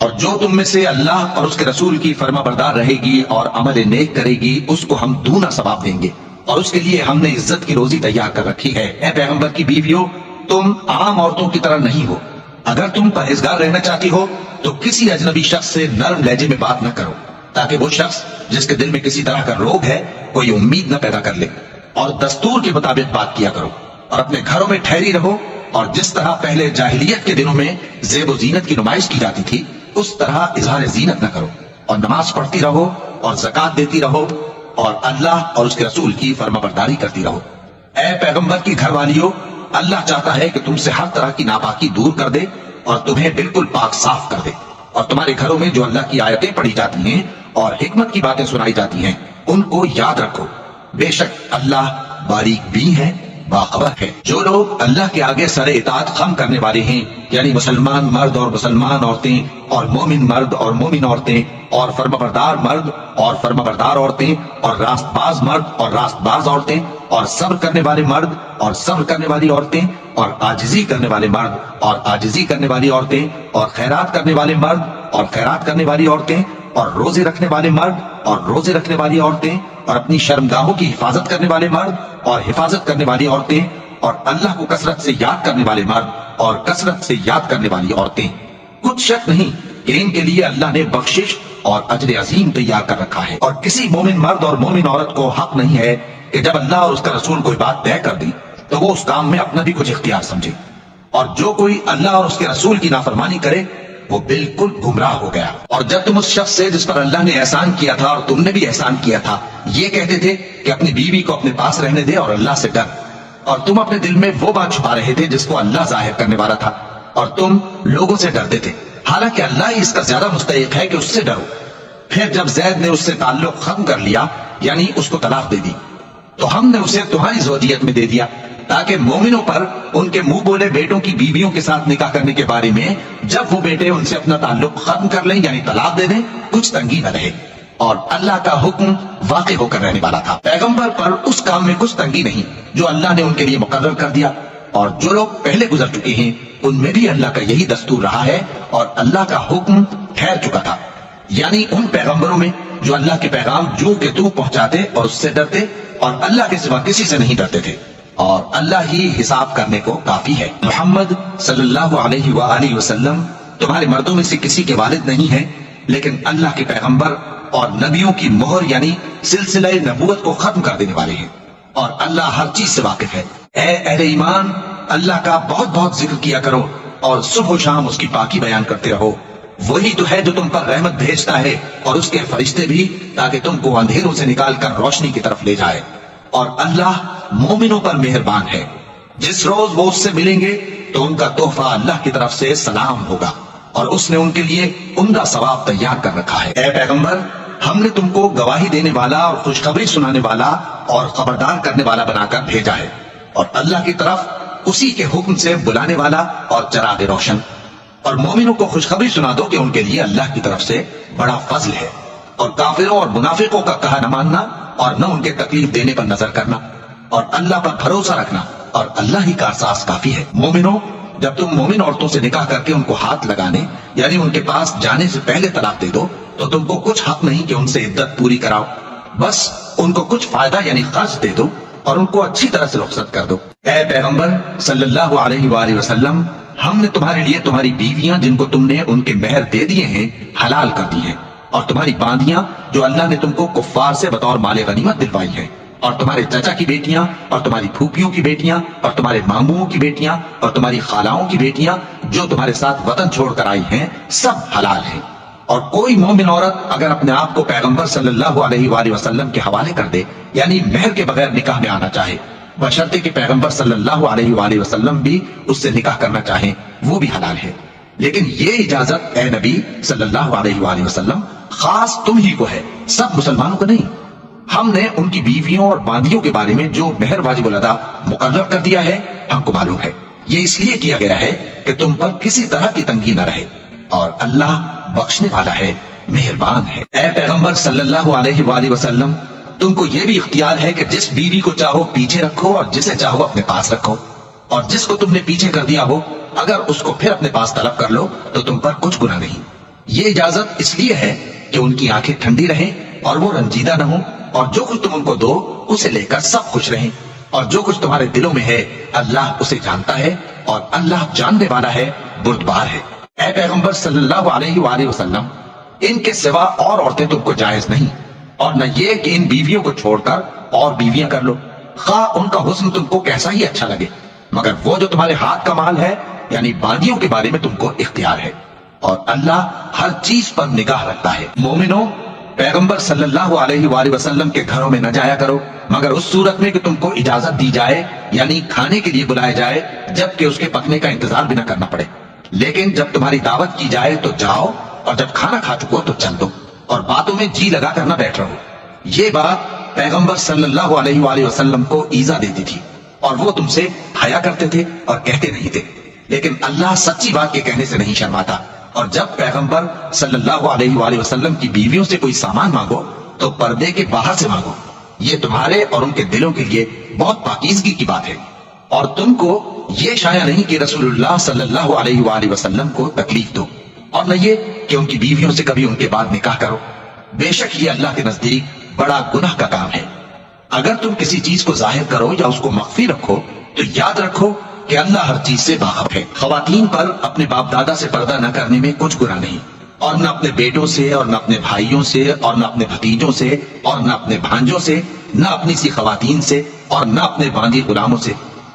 اور جو تم میں سے اللہ اور اس کے رسول کی فرما بردار رہے گی اور عمل نیک کرے گی اس کو ہم دونا ثواب دیں گے، اور اس کے لیے ہم نے عزت کی روزی تیار کر رکھی ہے۔ اے پیغمبر کی بیویوں، تم عام عورتوں کی طرح نہیں ہو۔ اگر تم پرہیزگار رہنا چاہتی ہو تو کسی اجنبی شخص سے نرم لہجے میں بات نہ کرو، تاکہ وہ شخص جس کے دل میں کسی طرح کا روگ ہے کوئی امید نہ پیدا کر لے، اور دستور کے مطابق بات کیا کرو، اور اپنے گھروں میں ٹھہری رہو، اور جس طرح پہلے جاہلیت کے دنوں میں زیب و زینت کی نمائش کی جاتی تھی اس طرح اظہار زینت نہ کرو، اور نماز پڑھتی رہو اور زکوٰۃ دیتی رہو، اور اللہ اور اس کے رسول کی فرما برداری کرتی رہو۔ اے پیغمبر کی گھر والیوں، اللہ چاہتا ہے کہ تم سے ہر طرح کی ناپاکی دور کر دے اور تمہیں بالکل پاک صاف کر دے، اور تمہارے گھروں میں جو اللہ کی آیتیں پڑھی جاتی ہیں اور حکمت کی باتیں سنائی جاتی ہیں ان کو یاد رکھو، بے شک اللہ باریک بین ہے، باخبر ہے۔ جو لوگ اللہ کے آگے سر اطاعت خم کرنے والے ہیں، یعنی مسلمان مرد اور مسلمان عورتیں، اور مومن مرد اور مومن عورتیں، اور فرمانبردار مرد اور فرمانبردار عورتیں، اور راست باز مرد اور راست باز عورتیں، اور صبر کرنے والے مرد اور صبر کرنے والی عورتیں، اور عاجزی کرنے والے مرد اور عاجزی کرنے والی عورتیں، اور خیرات کرنے والے مرد اور خیرات کرنے والی عورتیں، اور روزے رکھنے والے مرد اور روزے رکھنے والی عورتیں، اور اپنی شرمگاہوں کی حفاظت کرنے والے مرد اور حفاظت کرنے والی عورتیں، اور اللہ کو کثرت سے یاد کرنے والے مرد اور کثرت سے یاد کرنے والی عورتیں۔ کچھ شک نہیں کہ ان کے لیے اللہ نے بخشش اور اجر عظیم تیار کر رکھا ہے، اور کسی مومن مرد اور مومن عورت کو حق نہیں ہے کہ جب اللہ اور اس کا رسول کوئی بات طے کر دی تو وہ اس کام میں اپنا بھی کچھ اختیار سمجھے، اور جو کوئی اللہ اور اس کے رسول کی نافرمانی کرے وہ بالکل گمراہ ہو گیا۔ اور جب تم اس شخص سے جس پر اللہ نے احسان کیا تھا اور تم نے بھی احسان کیا تھا یہ کہتے تھے کہ اپنی بیوی کو اپنے پاس رہنے دے اور اللہ سے ڈر، اور تم اپنے دل میں وہ بات چھپا رہے تھے جس کو اللہ ظاہر کرنے والا تھا، اور تم لوگوں سے ڈرتے تھے، حالانکہ اللہ ہی اس کا زیادہ مستحق ہے کہ اس سے ڈرو۔ پھر جب زید نے اس سے تعلق ختم کر لیا، یعنی اس کو طلاق دے دی، تو ہم نے اسے تمہاری زوجیت میں دے دیا تاکہ مومنوں پر ان کے منہ بولے بیٹوں کی بیویوں کے ساتھ نکاح کرنے کے بارے میں جب وہ بیٹے ان سے اپنا تعلق ختم کر لیں یعنی طلاق دے دیں کچھ تنگی نہ رہے، اور اللہ کا حکم واقع ہو کر رہنے والا تھا۔ پیغمبر پر اس کام میں کچھ تنگی نہیں جو اللہ نے ان کے لیے مقرر کر دیا، اور جو لوگ پہلے گزر چکے ہیں ان میں بھی اللہ کا یہی دستور رہا ہے، اور اللہ کا حکم ٹھہر چکا تھا، یعنی ان پیغمبروں میں جو اللہ کے پیغام جو کہ تو پہنچاتے اور اس سے ڈرتے اور اللہ کے سوا کسی سے نہیں ڈرتے تھے، اور اللہ ہی حساب کرنے کو کافی ہے۔ محمد صلی اللہ علیہ وآلہ وسلم تمہارے مردوں میں سے کسی کے والد نہیں ہیں، لیکن اللہ کے پیغمبر اور نبیوں کی مہر یعنی سلسلہ نبوت کو ختم کر دینے والے ہیں، اور اللہ ہر چیز سے واقف ہے۔ اے اہل ایمان، اللہ کا بہت بہت ذکر کیا کرو اور صبح و شام اس کی پاکی بیان کرتے رہو، وہی تو ہے جو تم پر رحمت بھیجتا ہے اور اس کے فرشتے بھی، تاکہ تم کو اندھیروں سے نکال کر روشنی کی طرف لے جائے، اور اللہ مومنوں پر مہربان ہے۔ جس روز وہ اس سے ملیں گے تو ان کا تحفہ اللہ کی طرف سے سلام ہوگا، اور اس نے ان کے لیے عمدہ ثواب تیار کر رکھا ہے۔ اے پیغمبر، ہم نے تم کو گواہی دینے والا اور خوشخبری سنانے والا اور خبردار کرنے والا بنا کر بھیجا ہے، اور اللہ کی طرف اسی کے حکم سے بلانے والا اور چراغ روشن، اور مومنوں کو خوشخبری سنا دو کہ ان کے لیے اللہ کی طرف سے بڑا فضل ہے، اور کافروں اور منافقوں کا کہا نہ ماننا اور نہ ان کے تکلیف دینے پر نظر کرنا، اور اللہ پر بھروسہ رکھنا، اور اللہ ہی کارساز کافی ہے۔ مومنوں، جب تم مومن عورتوں سے نکاح کر کے ان کو ہاتھ لگانے یعنی ان کے پاس جانے سے پہلے طلاق دے دو تو تم کو کچھ حق نہیں کہ ان سے عدت پوری کراؤ، بس ان کو کچھ فائدہ یعنی قرض دے دو اور ان کو اچھی طرح سے رخصت کر دو۔ اے پیغمبر صلی اللہ علیہ وآلہ وسلم، ہم نے تمہارے لیے تمہاری بیویاں جن کو تم نے ان کے مہر دے دیے ہیں حلال کر دی ہیں، اور تمہاری باندیاں جو اللہ نے تم کو کفار سے بطور مال غنیمت دلوائی ہیں، اور تمہارے چچا کی بیٹیاں اور تمہاری پھوپھیوں کی بیٹیاں اور تمہارے ماموں کی بیٹیاں اور تمہاری خالاؤں کی بیٹیاں جو تمہارے ساتھ وطن چھوڑ کر آئی ہیں سب حلال ہیں۔ اور کوئی مومن عورت اگر اپنے آپ کو پیغمبر صلی اللہ علیہ وآلہ وسلم کے حوالے کر دے یعنی مہر کے بغیر نکاح میں آنا چاہے، بشرطے کہ پیغمبر صلی اللہ علیہ وآلہ وسلم بھی اس سے نکاح کرنا چاہیں، وہ بھی حلال ہے، لیکن یہ اجازت اے نبی صلی اللہ علیہ وآلہ وسلم خاص تم ہی کو ہے، سب مسلمانوں کو نہیں۔ ہم نے ان کی بیویوں اور باندیوں کے بارے میں جو مہر واجب الادا مقرر کر دیا ہے ہم کو معلوم ہے، یہ اس لیے کیا گیا ہے کہ تم پر کسی طرح کی تنگی نہ رہے، اور اللہ بخشنے والا ہے، مہربان ہے۔ اے پیغمبر صلی اللہ علیہ وآلہ وسلم، تم کو یہ بھی اختیار ہے کہ جس بیوی کو چاہو پیچھے رکھو اور جسے چاہو اپنے پاس رکھو، اور جس کو تم نے پیچھے کر دیا ہو اگر اس کو پھر اپنے پاس طلب کر لو تو تم پر کچھ گناہ نہیں، یہ اجازت اس لیے ہے کہ ان کی آنکھیں ٹھنڈی رہیں اور وہ رنجیدہ نہ ہوں، اور جو کچھ تم ان کو دو اسے لے کر سب خوش رہیں، اور جو کچھ تمہارے دلوں میں ہے اللہ اسے جانتا ہے، اور اللہ جاننے والا ہے، بردبار ہے۔ اے پیغمبر صلی اللہ علیہ وآلہ وسلم، ان کے سوا اور عورتیں تم کو جائز نہیں، اور نہ یہ کہ ان بیویوں کو چھوڑ کر اور بیویاں کر لو، خواہ ان کا حسن تم کو کیسا ہی اچھا لگے، مگر وہ جو تمہارے ہاتھ کا مال ہے یعنی باندیوں کے بارے میں تم کو اختیار ہے، اور اللہ ہر چیز پر نگاہ رکھتا ہے۔ مومنوں، پیغمبر صلی اللہ علیہ وآلہ وسلم کے گھروں میں نہ جایا کرو مگر اس صورت میں کہ تم کو اجازت دی جائے، یعنی کھانے کے لیے بلایا جائے جبکہ اس کے پکنے کا انتظار بھی نہ کرنا پڑے، لیکن جب تمہاری دعوت کی جائے تو جاؤ، اور جب کھانا کھا چکو تو چل دو، اور باتوں میں جی لگا کر نہ بیٹھ رہو۔ یہ بات پیغمبر صلی اللہ علیہ وآلہ وسلم کو ایذا دیتی تھی، اور وہ تم سے حیا کرتے تھے اور کہتے نہیں تھے، لیکن اللہ سچی بات کے کہنے سے نہیں شرماتا، اور جب پیغمبر صلی اللہ علیہ وآلہ وسلم کی بیویوں سے کوئی سامان مانگو تو پردے کے باہر سے مانگو، یہ تمہارے اور ان کے دلوں کے لیے بہت پاکیزگی کی بات ہے، اور تم کو یہ شایع نہیں کہ رسول اللہ صلی اللہ علیہ وآلہ وسلم کو تکلیف دو، اور نہ یہ کہ ان کی بیویوں سے کبھی ان کے بعد نکاح کرو، بے شک یہ اللہ کے نزدیک بڑا گناہ کا کام ہے۔ اگر تم کسی چیز کو ظاہر کرو یا اس کو مخفی رکھو تو یاد رکھو کہ اللہ ہر چیز سے باخبر ہے۔ خواتین پر اپنے باپ دادا سے پردہ نہ کرنے میں کچھ گناہ نہیں، اور نہ اپنے بیٹوں سے، اور نہ اپنے بھائیوں سے، اور نہ اپنے بھتیجوں سے، اور نہ اپنے بھانجوں سے، نہ اپنی سی خواتین سے، اور نہ اپنے باندی غلاموں سے۔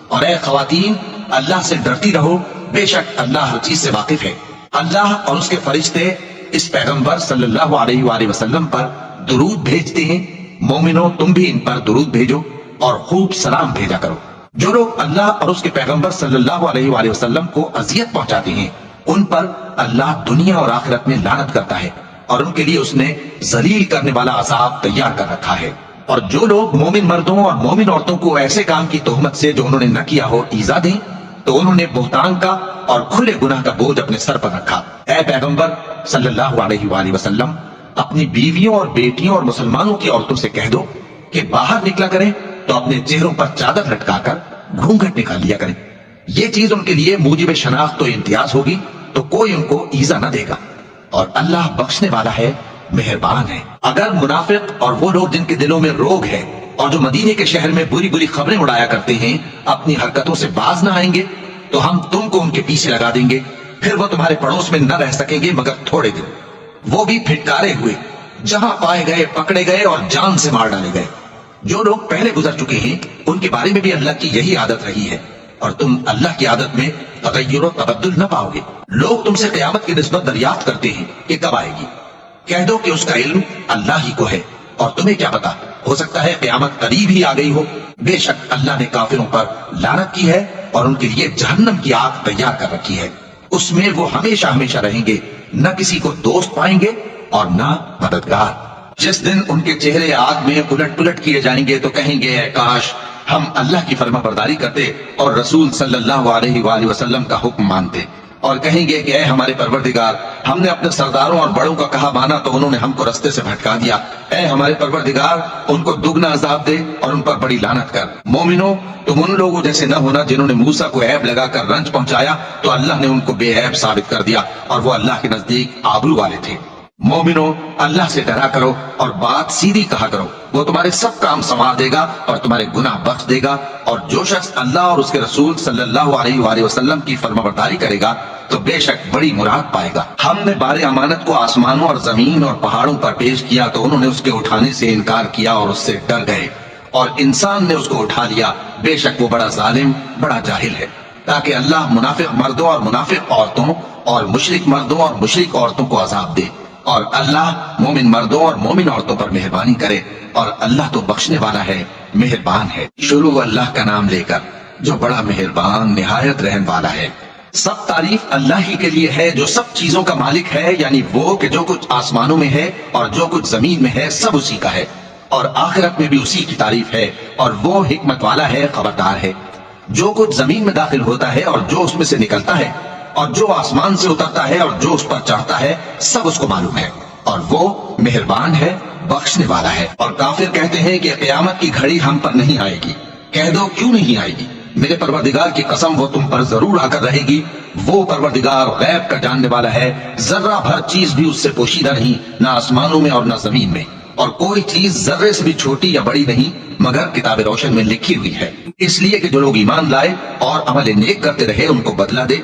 اور اے خواتین، اللہ سے ڈرتی رہو، بے شک اللہ ہر چیز سے واقف ہے۔ اللہ اور اس کے فرشتے اس پیغمبر صلی اللہ علیہ وآلہ وسلم پر درود بھیجتے ہیں، مومنوں تم بھی ان پر درود بھیجو اور خوب سلام بھیجا کرو۔ جو لوگ اللہ اور اس کے پیغمبر صلی اللہ علیہ وآلہ وسلم کو اذیت پہنچاتے ہیں ان پر اللہ دنیا اور آخرت میں لعنت کرتا ہے، اور ان کے لیے اس نے ذلیل کرنے والا عذاب تیار کر رکھا ہے۔ اور جو لوگ مومن مردوں اور مومن عورتوں کو ایسے کام کی تہمت سے جو انہوں نے نہ کیا ہو ایذا دیں تو انہوں نے بہتان کا اور کھلے گناہ کا بوجھ اپنے سر پر رکھا۔ اے پیغمبر صلی اللہ علیہ وآلہ وسلم، اپنی بیویوں اور بیٹیوں اور مسلمانوں کی عورتوں سے کہہ دو کہ باہر نکلا کریں تو اپنے چہروں پر چادر لٹکا کر گھونگھٹ نکال لیا کریں، یہ چیز ان کے لیے موجب شناخت و امتیاز ہوگی تو کوئی ان کو ایذا نہ دے گا، اور اللہ بخشنے والا ہے، مہربان ہے۔ اگر منافق اور وہ لوگ جن کے دلوں میں روگ ہے اور جو مدینے کے شہر میں بری بری خبریں اڑایا کرتے ہیں اپنی حرکتوں سے باز نہ آئیں گے تو ہم تم کو ان کے پیچھے لگا دیں گے، پھر وہ تمہارے پڑوس میں نہ رہ سکیں گے مگر تھوڑے دن، وہ بھی پھٹکارے ہوئے، جہاں پائے گئے پکڑے گئے اور جان سے مار ڈالے گئے۔ جو لوگ پہلے گزر چکے ہیں ان کے بارے میں بھی اللہ کی یہی عادت رہی ہے، اور تم اللہ کی عادت میں تغیر و تبدل نہ پاؤ گے۔ لوگ تم سے قیامت کی نسبت دریافت کرتے ہیں کہ کب آئے گی، کہہ دو کہ اس کا علم اللہ ہی کو ہے، اور تمہیں کیا پتا، ہو سکتا ہے قیامت قریب ہی آ گئی ہو۔ بے شک اللہ نے کافروں پر لعنت کی ہے اور ان کے لیے جہنم کی آگ تیار کر رکھی ہے، اس میں وہ ہمیشہ ہمیشہ رہیں گے، نہ کسی کو دوست پائیں گے اور نہ مددگار۔ جس دن ان کے چہرے آگ میں الٹ پلٹ کیے جائیں گے تو کہیں گے اے کاش ہم اللہ کی فرما برداری کرتے اور رسول صلی اللہ علیہ وآلہ وسلم کا حکم مانتے، اور کہیں گے کہ اے ہمارے پروردگار، ہم نے اپنے سرداروں اور بڑوں کا کہا مانا تو انہوں نے ہم کو رستے سے بھٹکا دیا، اے ہمارے پروردگار ان کو دگنا عذاب دے اور ان پر بڑی لعنت کر۔ مومنوں، تم ان لوگوں جیسے نہ ہونا جنہوں نے موسیٰ کو عیب لگا کر رنج پہنچایا تو اللہ نے ان کو بے عیب ثابت کر دیا اور وہ اللہ کے نزدیک آبرو والے تھے۔ مومنوں، اللہ سے ڈرا کرو اور بات سیدھی کہا کرو، وہ تمہارے سب کام سنوار دے گا اور تمہارے گناہ بخش دے گا، اور جو شخص اللہ اور اس کے رسول صلی اللہ علیہ وآلہ وسلم کی فرمانبرداری کرے گا تو بے شک بڑی مراد پائے گا۔ ہم نے بار امانت کو آسمانوں اور زمین اور پہاڑوں پر پیش کیا تو انہوں نے اس کے اٹھانے سے انکار کیا اور اس سے ڈر گئے، اور انسان نے اس کو اٹھا لیا، بے شک وہ بڑا ظالم، بڑا جاہل ہے، تاکہ اللہ منافق مردوں اور منافق عورتوں اور مشرک مردوں اور مشرک عورتوں کو عذاب دے، اور اللہ مومن مردوں اور مومن عورتوں پر مہربانی کرے، اور اللہ تو بخشنے والا ہے، مہربان ہے۔ شروع اللہ کا نام لے کر جو بڑا مہربان نہایت رحم والا ہے۔ سب تعریف اللہ ہی کے لیے ہے جو سب چیزوں کا مالک ہے، یعنی وہ کہ جو کچھ آسمانوں میں ہے اور جو کچھ زمین میں ہے سب اسی کا ہے، اور آخرت میں بھی اسی کی تعریف ہے، اور وہ حکمت والا ہے، خبردار ہے۔ جو کچھ زمین میں داخل ہوتا ہے اور جو اس میں سے نکلتا ہے اور جو آسمان سے اترتا ہے اور جو اس پر چڑھتا ہے سب اس کو معلوم ہے، اور وہ مہربان ہے، بخشنے والا ہے۔ اور کافر کہتے ہیں کہ قیامت کی گھڑی ہم پر نہیں آئے گی، کہہ دو کیوں نہیں آئے گی، میرے پروردگار کی قسم وہ تم پر ضرور آ کر رہے گی. وہ پروردگار غیب کا جاننے والا ہے، ذرہ بھر چیز بھی اس سے پوشیدہ نہیں، نہ آسمانوں میں اور نہ زمین میں، اور کوئی چیز ذرے سے بھی چھوٹی یا بڑی نہیں مگر کتاب روشن میں لکھی ہوئی ہے. اس لیے کہ جو لوگ ایمان لائے اور عمل نیک کرتے رہے ان کو بدلہ دے،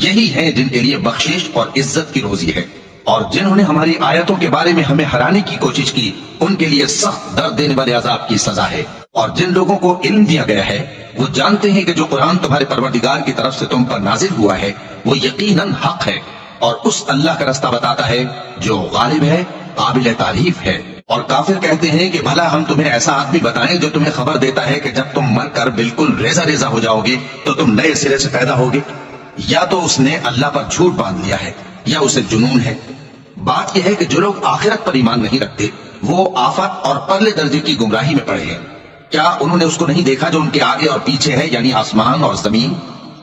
یہی ہیں جن کے لیے بخشش اور عزت کی روزی ہے. اور جنہوں نے ہماری آیتوں کے بارے میں ہمیں ہرانے کی کوشش کی ان کے لیے سخت درد دینے والے عذاب کی سزا ہے. اور جن لوگوں کو علم دیا گیا ہے وہ جانتے ہیں کہ جو قرآن تمہارے پروردگار کی طرف سے تم پر نازل ہوا ہے وہ یقیناً حق ہے، اور اس اللہ کا رستہ بتاتا ہے جو غالب ہے، قابل تعریف ہے. اور کافر کہتے ہیں کہ بھلا ہم تمہیں ایسا آدمی بتائیں جو تمہیں خبر دیتا ہے کہ جب تم مر کر بالکل ریزہ ریزہ ہو جاؤ گے تو تم نئے سرے سے پیدا ہوگے. یا تو اس نے اللہ پر جھوٹ باندھ لیا ہے یا اسے جنون ہے. بات یہ ہے کہ جو لوگ آخرت پر ایمان نہیں رکھتے وہ آفت اور پرلے درجے کی گمراہی میں پڑے ہیں. کیا انہوں نے اس کو نہیں دیکھا جو ان کے آگے اور پیچھے ہے، یعنی آسمان اور زمین؟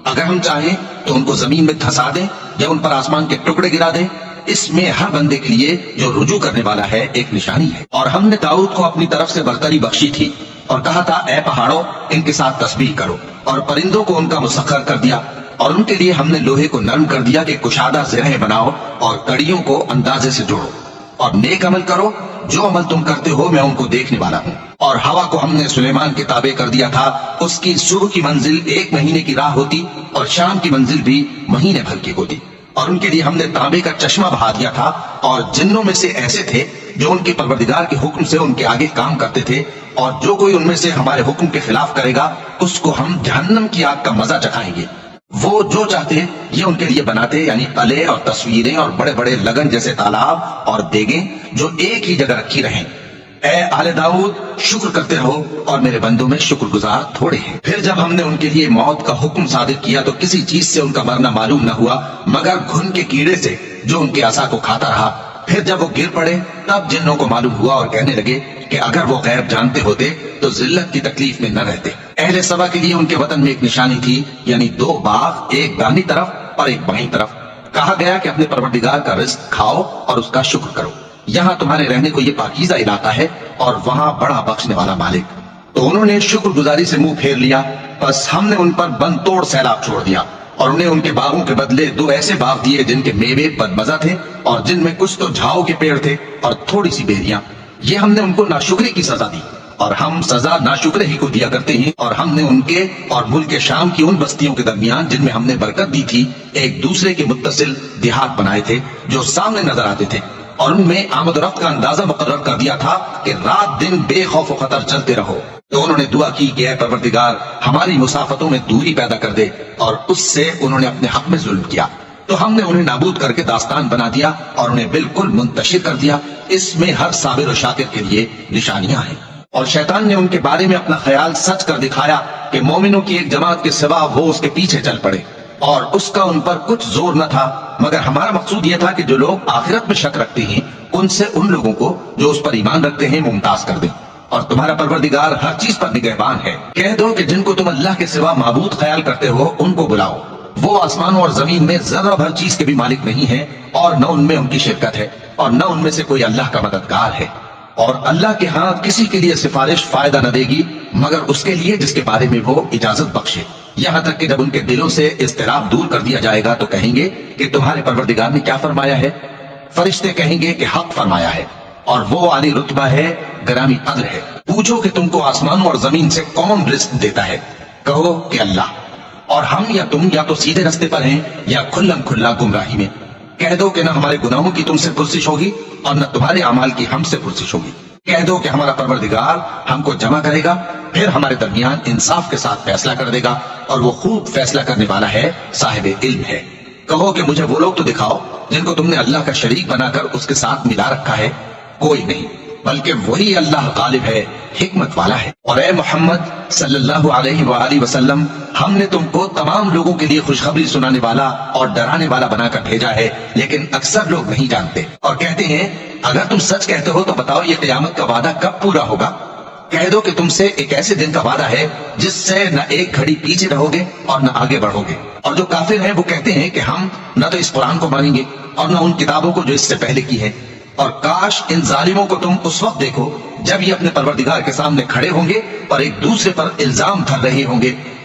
اگر ہم چاہیں تو ان کو زمین میں دھسا دیں یا ان پر آسمان کے ٹکڑے گرا دیں. اس میں ہر بندے کے لیے جو رجوع کرنے والا ہے ایک نشانی ہے. اور ہم نے داؤد کو اپنی طرف سے برتری بخشی تھی اور کہا تھا اے پہاڑوں ان کے ساتھ تسبیح کرو، اور پرندوں کو ان کا مسخر کر دیا، اور ان کے لیے ہم نے لوہے کو نرم کر دیا کہ کشادہ زرہیں بناؤ اور کڑیوں کو اندازے سے جوڑو، اور نیک عمل کرو، جو عمل تم کرتے ہو میں ان کو دیکھنے والا ہوں. اور ہوا کو ہم نے سلیمان کے تابع کر دیا تھا، اس کی صبح کی منزل 1 مہینے کی راہ ہوتی اور شام کی منزل بھی مہینے بھر کی ہوتی. اور ان کے لیے ہم نے تانبے کا چشمہ بہا دیا تھا، اور جنوں میں سے ایسے تھے جو ان کے پروردگار کے حکم سے ان کے آگے کام کرتے تھے، اور جو کوئی ان میں سے ہمارے حکم کے خلاف کرے گا اس کو ہم جہنم کی آگ کا مزہ چکھائیں گے. وہ جو چاہتے یہ ان کے لیے بناتے، یعنی قلعے اور تصویریں اور بڑے بڑے لگن جیسے تالاب اور دیگیں جو ایک ہی جگہ رکھی رہیں. اے آل داؤد شکر کرتے رہو، اور میرے بندوں میں شکر گزار تھوڑے ہیں. پھر جب ہم نے ان کے لیے موت کا حکم صادر کیا تو کسی چیز سے ان کا مرنا معلوم نہ ہوا مگر گھن کے کیڑے سے جو ان کے عصا کو کھاتا رہا. پھر جب وہ گر پڑے تب جنوں کو معلوم ہوا اور کہنے لگے کہ اگر وہ غیب جانتے ہوتے تو ذلت کی تکلیف میں نہ رہتے. اہل سبا کے لیے ان کے وطن میں ایک نشانی تھی، یعنی 2 باغ، ایک دانی طرف اور ایک بائیں طرف. کہا گیا کہ اپنے پروردگار کا رزق کھاؤ اور اس کا شکر کرو، یہاں تمہارے رہنے کو یہ پاکیزہ علاقہ ہے اور وہاں بڑا بخشنے والا مالک. تو انہوں نے شکر گزاری سے منہ پھیر لیا، بس ہم نے ان پر بند توڑ سیلاب چھوڑ دیا، اور انہیں ان کے باغوں کے بدلے 2 ایسے باغ دیے جن کے میوے بدمزہ تھے اور جن میں کچھ تو جھاؤ کے پیڑ تھے اور تھوڑی سی بیریاں. یہ ہم نے ان کو ناشکری کی سزا دی، اور ہم سزا ناشکرے ہی کو دیا کرتے ہیں. اور ہم نے ان کے اور ملک شام کی ان بستیوں کے درمیان جن میں ہم نے برکت دی تھی ایک دوسرے کے متصل دیہات بنائے تھے جو سامنے نظر آتے تھے، اور ان میں آمد و رفت کا اندازہ مقرر کر دیا تھا کہ رات دن بے خوف و خطر چلتے رہو. تو انہوں نے دعا کی کہ اے پروردگار ہماری مسافتوں میں دوری پیدا کر دے، اور اس سے انہوں نے اپنے حق میں ظلم کیا تو ہم نے انہیں نابود کر کے داستان بنا دیا اور انہیں بالکل منتشر کر دیا. اس میں ہر صابر و شاکر کے لیے نشانیاں ہیں. اور شیطان نے ان کے بارے میں اپنا خیال سچ کر دکھایا کہ مومنوں کی ایک جماعت کے سوا وہ اس کے پیچھے چل پڑے، اور اس کا ان پر کچھ زور نہ تھا، مگر ہمارا مقصود یہ تھا کہ جو لوگ آخرت میں شک رکھتے ہیں ان سے ان لوگوں کو جو اس پر ایمان رکھتے ہیں ممتاز کر دیں. اور تمہارا پروردگار ہر چیز پر نگہبان ہے. کہہ دو کہ جن کو تم اللہ کے سوا معبود خیال کرتے ہو ان کو بلاؤ، وہ آسمانوں اور زمین میں ذرہ بھر چیز کے بھی مالک نہیں ہے، اور نہ ان میں ان کی شرکت ہے، اور نہ ان میں سے کوئی اللہ کا مددگار ہے. اور اللہ کے ہاں کسی کے لیے سفارش فائدہ نہ دے گی مگر اس کے لیے جس کے بارے میں وہ اجازت بخشے. یہاں تک کہ جب ان کے دلوں سے اضطراب دور کر دیا جائے گا تو کہیں گے کہ تمہارے پروردگار نے کیا فرمایا ہے؟ فرشتے کہیں گے کہ حق فرمایا ہے، اور وہ عالی رتبہ ہے، گرامی قدر ہے. پوچھو کہ تم کو آسمانوں اور زمین سے کون رزق دیتا ہے؟ کہو کہ اللہ، اور ہم یا تم یا تو سیدھے رستے پر ہیں یا کھلم کھلا گمراہی میں. کہہ دو کہ نہ ہمارے گناہوں کی تم سے پرسش ہوگی اور نہ تمہارے اعمال کی ہم سے پرسش ہوگی. کہہ دو کہ ہمارا پروردگار ہم کو جمع کرے گا، پھر ہمارے درمیان انصاف کے ساتھ فیصلہ کر دے گا، اور وہ خوب فیصلہ کرنے والا ہے، صاحب علم ہے. کہو کہ مجھے وہ لوگ تو دکھاؤ جن کو تم نے اللہ کا شریک بنا کر اس کے ساتھ ملا رکھا ہے. کوئی نہیں، بلکہ وہی اللہ غالب ہے، حکمت والا ہے. اور اے محمد صلی اللہ علیہ وآلہ وسلم، ہم نے تم کو تمام لوگوں کے لیے خوشخبری سنانے والا اور ڈرانے والا بنا کر بھیجا ہے، لیکن اکثر لوگ نہیں جانتے. اور کہتے ہیں اگر تم سچ کہتے ہو تو بتاؤ یہ قیامت کا وعدہ کب پورا ہوگا؟ کہہ دو کہ تم سے ایک ایسے دن کا وعدہ ہے جس سے نہ ایک گھڑی پیچھے رہو گے اور نہ آگے بڑھو گے. اور جو کافر ہیں وہ کہتے ہیں کہ ہم نہ تو اس قرآن کو مانیں گے اور نہ ان کتابوں کو جو اس سے پہلے کی ہے. اور کاش ان ظالموں کو تم اس وقت دیکھو جب یہ اپنے پروردگار کے سامنے کھڑے ہوں گے اور ایک دوسرے پر الزام دھر رہے ہوں گے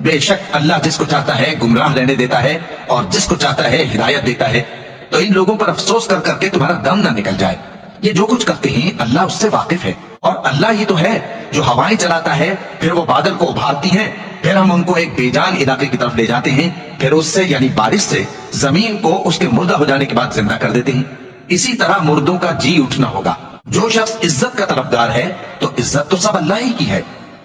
بے شک اللہ جس کو چاہتا ہے گمراہ رہنے دیتا ہے اور جس کو چاہتا ہے ہدایت دیتا ہے. تو ان لوگوں پر افسوس کر کر کے تمہارا دم نہ نکل جائے. یہ جو کچھ کرتے ہیں اللہ اس سے واقف ہے. اور اللہ ہی تو ہے جو ہوائیں چلاتا ہے، پھر وہ بادل کو ابھارتی ہیں، پھر ہم ان کو ایک بے جان علاقے کی طرف لے جاتے ہیں، پھر اس سے یعنی بارش سے زمین کو اس کے مردہ ہو جانے کے بعد زندہ کر دیتے ہیں. اسی طرح مردوں کا جی اٹھنا ہوگا. جو شخص عزت کا طلبگار ہے تو عزت تو سب اللہ ہی کی ہے.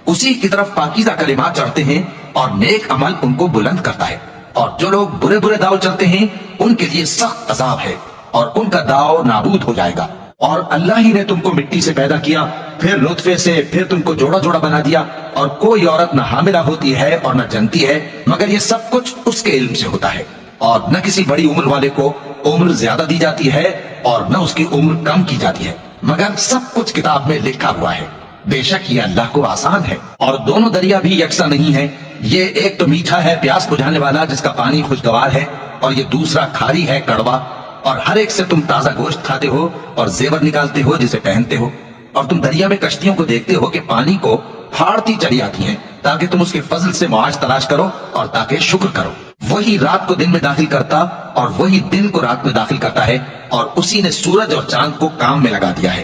اسی کی طرف پاکیزہ کلمات چڑھتے ہیں اور نیک عمل ان کو بلند کرتا ہے. اور جو لوگ برے برے داؤ چلتے ہیں ان کے لیے سخت عذاب ہے اور ان کا داؤ نابود ہو جائے گا. اور اللہ ہی نے تم کو مٹی سے پیدا کیا، پھر نطفے سے، پھر تم کو جوڑا جوڑا بنا دیا. اور کوئی عورت نہ حاملہ ہوتی ہے اور نہ جنتی ہے، مگر یہ سب کچھ اس کے علم سے ہوتا ہے. اور نہ کسی بڑی عمر والے کو عمر زیادہ دی جاتی ہے اور نہ اس کی عمر کم کی جاتی ہے، مگر سب کچھ کتاب میں لکھا ہوا ہے. بے شک یہ اللہ کو آسان ہے. اور دونوں دریا بھی یکساں نہیں ہیں. یہ ایک تو میٹھا ہے پیاس بجھانے والا جس کا پانی خوشگوار ہے، اور یہ دوسرا کھاری ہے کڑوا. اور ہر ایک سے تم تازہ گوشت کھاتے ہو اور زیور نکالتے ہو جسے پہنتے ہو. اور تم دریا میں کشتیوں کو دیکھتے ہو کہ پانی کو پھاڑتی چلی آتی ہیں تاکہ تم اس کے فضل سے معاش تلاش کرو اور تاکہ شکر کرو. وہی رات کو دن میں داخل کرتا اور وہی دن کو رات میں داخل کرتا ہے، اور اسی نے سورج اور چاند کو کام میں لگا دیا ہے.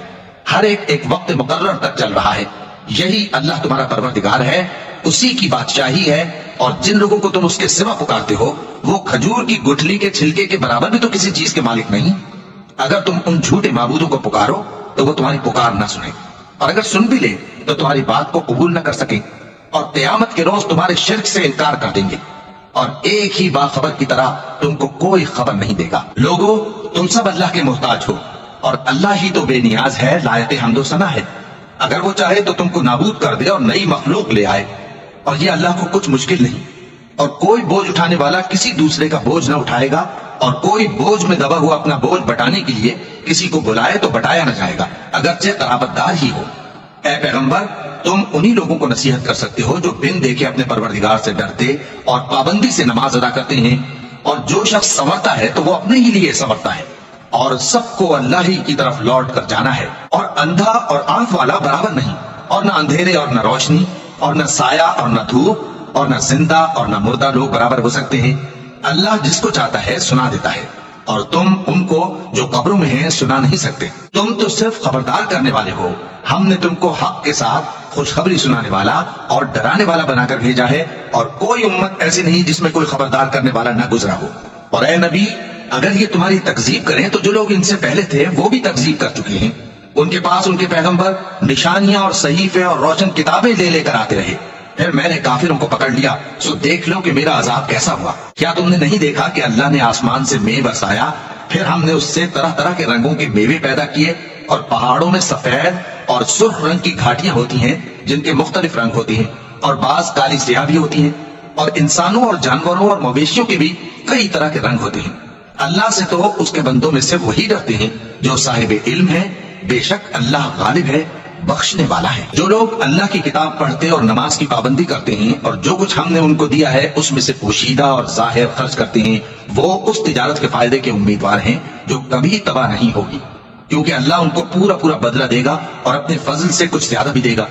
ہر ایک وقت مقرر تک چل رہا ہے. یہی اللہ تمہارا پروردگار ہے، اسی کی بادشاہی ہے. اور جن لوگوں کو تم اس کے سوا پکارتے ہو وہ کھجور کی گٹھلی کے چھلکے کے برابر بھی تو کسی چیز کے مالک نہیں. اگر تم ان جھوٹے معبودوں کو پکارو تو وہ تمہاری پکار نہ سنیں، اور اگر سن بھی لے تو تمہاری بات کو قبول نہ کر سکیں، اور قیامت کے روز تمہارے شرک سے انکار کر دیں گے. اور ایک ہی باخبر کی طرح تم کو کوئی خبر نہیں دے گا. لوگو تم سب اللہ کے محتاج ہو، اور اللہ ہی تو بے نیاز ہے، لائق حمد و ثنا ہے. اگر وہ چاہے تو تم کو نابود کر دے اور نئی مخلوق لے آئے، اور یہ اللہ کو کچھ مشکل نہیں. اور کوئی بوجھ اٹھانے والا کسی دوسرے کا بوجھ نہ اٹھائے گا، اور کوئی بوجھ میں دبا ہوا اپنا بوجھ بٹانے کے لیے کسی کو بلائے تو بٹایا نہ جائے گا، اگرچہ قرابت دار ہی ہو. اے پیغمبر تم انہی لوگوں کو نصیحت کر سکتے ہو جو بن دیکھے اپنے پروردگار سے ڈرتے اور پابندی سے نماز ادا کرتے ہیں. اور جو شخص سنورتا ہے تو وہ اپنے ہی لیے سنورتا ہے، اور سب کو اللہ ہی کی طرف لوٹ کر جانا ہے. اور اندھا اور آنکھ والا برابر نہیں، اور نہ اندھیرے اور نہ روشنی، اور نہ سایہ اور نہ دھوپ، اور نہ زندہ اور نہ مردہ لوگ برابر ہو سکتے ہیں. اللہ جس کو چاہتا ہے سنا دیتا ہے، اور تم ان کو جو قبروں میں ہیں سنا نہیں سکتے. تم تو صرف خبردار کرنے والے ہو. ہم نے تم کو حق کے ساتھ خوشخبری سنانے والا اور ڈرانے والا بنا کر بھیجا ہے، اور کوئی امت ایسی نہیں جس میں کوئی خبردار کرنے والا نہ گزرا ہو. اور اے نبی اگر یہ تمہاری تکذیب کریں تو جو لوگ ان سے پہلے تھے وہ بھی تکذیب کر چکے ہیں. ان کے پاس ان کے پیغمبر نشانیاں اور صحیفے اور روشن کتابیں لے لے کر آتے رہے، پھر میں نے کافروں کو پکڑ لیا. سو دیکھ لو کہ میرا عذاب کیسا ہوا. کیا تم نے نہیں دیکھا کہ اللہ نے آسمان سے میوہ برسایا، پھر ہم نے اس سے طرح طرح کے رنگوں کے میوے پیدا کیے، اور پہاڑوں میں سفید اور سرخ رنگ کی گھاٹیاں ہوتی ہیں جن کے مختلف رنگ ہوتے ہیں، اور بعض کالی سیاہ بھی ہوتی ہیں. اور انسانوں اور جانوروں اور مویشیوں کے بھی کئی طرح کے رنگ ہوتے ہیں. اللہ سے تو اس کے بندوں میں سے وہی ڈرتے ہیں جو صاحب علم ہے. بے شک اللہ غالب ہے، بخشنے والا ہے. جو لوگ اللہ کی کتاب پڑھتے اور نماز کی پابندی کرتے ہیں اور جو کچھ ہم نے ان کو دیا ہے اس میں سے پوشیدہ اور ظاہر خرچ کرتے ہیں، وہ اس تجارت کے فائدے کے امیدوار ہیں جو کبھی تباہ نہیں ہوگی، کیونکہ اللہ ان کو پورا پورا بدلہ دے گا اور اپنے فضل سے کچھ زیادہ بھی دے گا.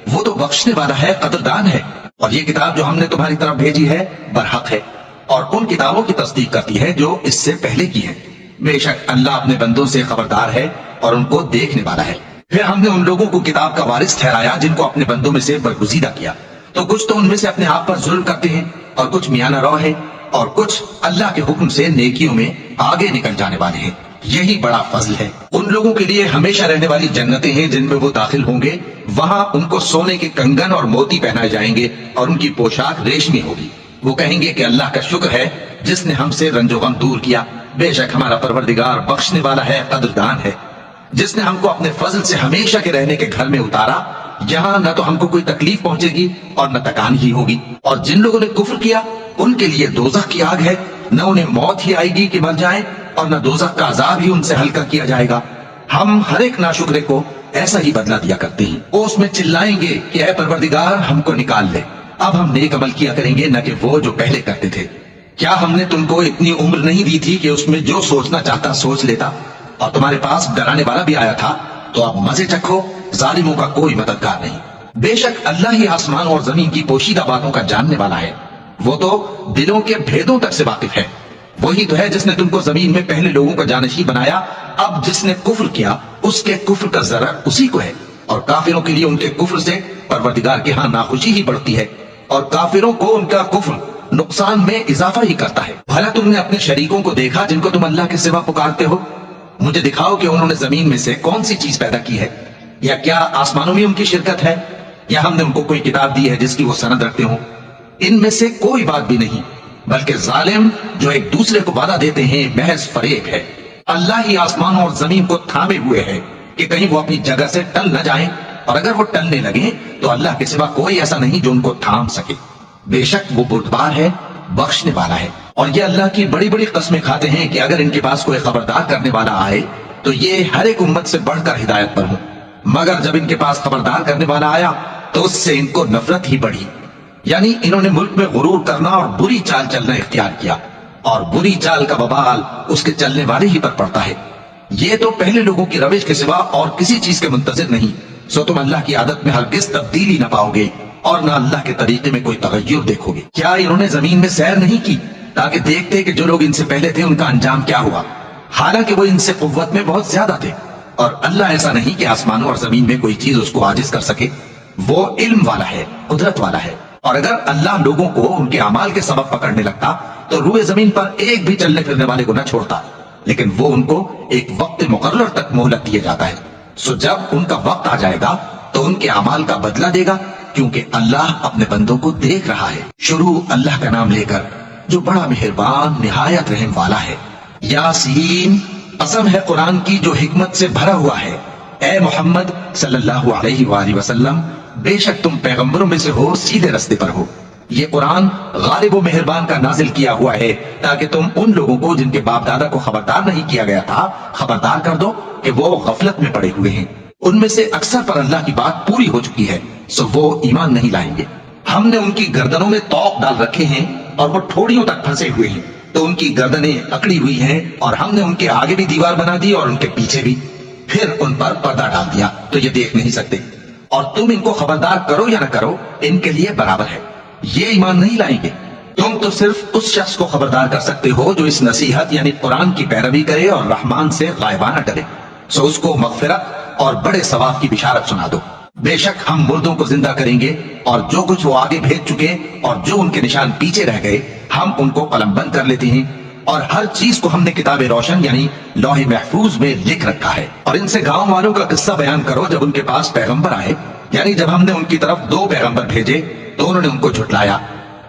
وہ تو بخشنے والا ہے، قدردان ہے. اور یہ کتاب جو ہم نے تمہاری طرف بھیجی ہے برحق ہے، اور ان کتابوں کی تصدیق کرتی ہے جو اس سے پہلے کی ہے. بے شک اللہ اپنے بندوں سے خبردار ہے اور ان کو دیکھنے والا ہے. پھر ہم نے ان لوگوں کو کتاب کا وارث ٹھہرایا جن کو اپنے بندوں میں سے برگزیدہ کیا، تو کچھ تو ان میں سے اپنے آپ پر ظلم کرتے ہیں، اور کچھ میانہ رو ہیں، اور کچھ اللہ کے حکم سے نیکیوں میں آگے نکل جانے والے ہیں. یہی بڑا فضل ہے. ان لوگوں کے لیے ہمیشہ رہنے والی جنتیں ہیں جن میں وہ داخل ہوں گے. وہاں ان کو سونے کے کنگن اور موتی پہنائے جائیں گے، اور ان کی پوشاک ریشمی ہوگی. وہ کہیں گے کہ اللہ کا شکر ہے جس نے ہم سے رنج و غم دور کیا. بے شک ہمارا پروردگار بخشنے والا ہے، قدردان ہے. جس نے ہم کو اپنے فضل سے ہمیشہ کے رہنے کے گھر میں اتارا، جہاں نہ تو ہم کو کوئی تکلیف پہنچے گی اور نہ تکان ہی ہوگی. اور جن لوگوں نے کفر کیا ان کے لیے دوزخ کی آگ ہے، نہ انہیں موت ہی آئے گی کہ مر جائیں، اور نہ دوزخ کا عذاب ہی ان سے ہلکا کیا جائے گا. ہم ہر ایک ناشکرے کو ایسا ہی بدلہ دیا کرتے ہیں. وہ اس میں چلائیں گے کہ اے پروردگار ہم کو نکال لے، اب ہم نیک عمل کیا کریں گے نہ کہ وہ جو پہلے کرتے تھے. کیا ہم نے تم کو اتنی عمر نہیں دی تھی کہ اس میں جو سوچنا چاہتا سوچ لیتا، اور تمہارے پاس ڈرانے والا بھی آیا تھا؟ تو اب مزے چکھو، ظالموں کا کوئی مددگار نہیں. بے شک اللہ ہی آسمان اور زمین کی پوشیدہ باتوں کا جاننے والا ہے. وہ تو دلوں کے بھیدوں تک سے واقف ہے. وہی تو ہے جس نے تم کو زمین میں پہلے لوگوں کا جانشین بنایا. اب جس نے کفر کیا اس کے کفر کا ضرر اسی کو ہے، اور کافروں کے لیے ان کے کفر سے پروردگار کے ہاں ناخوشی ہی بڑھتی ہے، اور کافروں کو ان کا کفر نقصان میں اضافہ ہی کرتا ہے. بھلا تم نے اپنے شریکوں کو دیکھا جن کو تم اللہ کے سوا پکارتے ہو؟ مجھے دکھاؤ کہ انہوں نے زمین میں سے کون سی چیز پیدا کی ہے، یا کیا آسمانوں میں ان کی شرکت ہے، یا ہم نے ان کو کوئی کتاب دی ہے جس کی وہ سند رکھتے ہوں؟ ان میں سے کوئی بات بھی نہیں، بلکہ ظالم جو ایک دوسرے کو وعدہ دیتے ہیں محض فریب ہے. اللہ ہی آسمانوں اور زمین کو تھامے ہوئے ہے کہ کہیں وہ اپنی جگہ سے ٹل نہ جائیں، اور اگر وہ ٹلنے لگیں تو اللہ کے سوا کوئی ایسا نہیں جو ان کو تھام سکے. بے شک وہ بردبار ہے، بخشنے والا ہے. اور یہ اللہ کی بڑی بڑی قسمیں کھاتے ہیں کہ اگر ان کے پاس کوئی خبردار کرنے والا آئے تو یہ ہر ایک امت سے بڑھ کر ہدایت پر ہوں، مگر جب ان کے پاس خبردار کرنے والا آیا تو اس سے ان کو نفرت ہی بڑھی. یعنی انہوں نے ملک میں غرور کرنا اور بری چال چلنا اختیار کیا، اور بری چال کا وبال اس کے چلنے والے ہی پر پڑتا ہے. یہ تو پہلے لوگوں کی روش کے سوا اور کسی چیز کے منتظر نہیں، سو تم اللہ کی عادت میں ہرگز تبدیلی نہ پاؤ گے اور نہ اللہ کے طریقے میں کوئی تغیر دیکھو گے. کیا انہوں نے زمین میں سیر نہیں کی تاکہ دیکھتے کہ جو لوگ ان سے پہلے تھے ان کا انجام کیا ہوا، حالانکہ وہ ان سے قوت میں بہت زیادہ تھے. اور اللہ ایسا نہیں کہ آسمانوں اور زمین میں کوئی چیز اس کو عاجز کر سکے، وہ علم والا ہے، قدرت والا ہے. اور اگر اللہ لوگوں کو ان کے اعمال کے سبب پکڑنے لگتا تو روئے زمین پر ایک بھی چلنے پھرنے والے کو نہ چھوڑتا، لیکن وہ ان کو ایک وقت مقرر تک مہلت دیا جاتا ہے. سو جب ان کا وقت آ جائے گا تو ان کے اعمال کا بدلہ دے گا، کیونکہ اللہ اپنے بندوں کو دیکھ رہا ہے. شروع اللہ کا نام لے کر جو بڑا مہربان نہایت رحم والا ہے. یاسین، قسم ہے قرآن کی جو حکمت سے بھرا ہوا ہے. اے محمد صلی اللہ علیہ وآلہ وسلم، بے شک تم پیغمبروں میں سے ہو، سیدھے رستے پر ہو. یہ قرآن غالب و مہربان کا نازل کیا ہوا ہے تاکہ تم ان لوگوں کو جن کے باپ دادا کو خبردار نہیں کیا گیا تھا خبردار کر دو کہ وہ غفلت میں پڑے ہوئے ہیں. ان میں سے اکثر پر اللہ کی بات پوری ہو چکی ہے، سو وہ ایمان نہیں لائیں گے. ہم نے ان کی گردنوں میں طوق ڈال رکھے ہیں اور وہ ٹھوڑیوں تک پھنسے ہوئے ہیں، تو ان کی گردنیں اکڑی ہوئی ہیں، اور ہم نے ان کے آگے بھی دیوار بنا دی اور ان کے پیچھے بھی، پھر ان پر پردہ ڈال دیا تو یہ دیکھ نہیں سکتے. اور تم ان کو خبردار کرو یا نہ کرو ان کے لیے برابر ہے، یہ ایمان نہیں لائیں گے. تم تو صرف اس شخص کو خبردار کر سکتے ہو جو اس نصیحت یعنی قرآن کی پیروی کرے اور رحمان سے غائبانہ ڈرے، سو اس کو مغفرت اور بڑے ثواب کی بشارت سنا دو. بے شک ہم مردوں کو زندہ کریں گے، اور جو کچھ وہ آگے بھیج چکے اور جو ان کے نشان پیچھے رہ گئے ہم ان کو قلم بند کر لیتے ہیں، اور ہر چیز کو ہم نے کتاب روشن یعنی لوح محفوظ میں لکھ رکھا ہے. اور ان سے گاؤں والوں کا قصہ بیان کرو جب ان کے پاس پیغمبر آئے، یعنی جب ہم نے ان کی طرف 2 پیغمبر بھیجے تو انہوں نے ان کو جھٹلایا،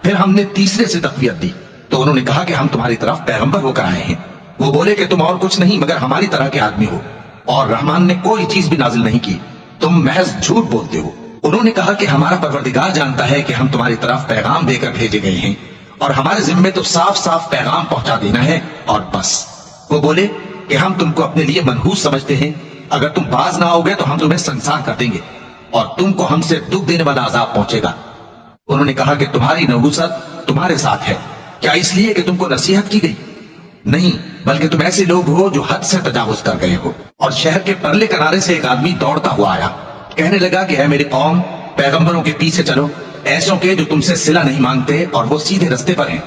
پھر ہم نے تیسرے سے تقویت دی تو انہوں نے کہا کہ ہم تمہاری طرف پیغمبر ہو کر آئے ہیں. وہ بولے کہ تم اور کچھ نہیں مگر ہماری طرح کے آدمی ہو، اور رحمان نے کوئی چیز بھی نازل نہیں کی، تم محض جھوٹ بولتے ہو. انہوں نے کہا کہ ہمارا پروردگار جانتا ہے کہ ہم تمہاری طرف پیغام دے کر بھیجے گئے ہیں، اور ہمارے ذمے تو صاف صاف پیغام پہنچا دینا ہے اور بس. وہ بولے کہ ہم تم کو اپنے لیے منحوس سمجھتے ہیں، اگر تم باز نہ ہوگے تو ہم تمہیں سنسار کر دیں گے اور تم کو ہم سے دکھ دینے والا عذاب پہنچے گا. انہوں نے کہا کہ تمہاری نحوست تمہارے ساتھ ہے، کیا اس لیے کہ تم کو نصیحت کی گئی؟ نہیں، بلکہ تم ایسے لوگ ہو جو حد سے تجاوز کر گئے ہو. اور شہر کے پرلے کنارے سے ایک آدمی دوڑتا ہوا آیا، کہنے لگا کہ اے میری قوم، پیغمبروں کے پیچھے چلو، ایسوں کے جو تم سے صلہ نہیں مانگتے اور وہ سیدھے رستے پر ہیں.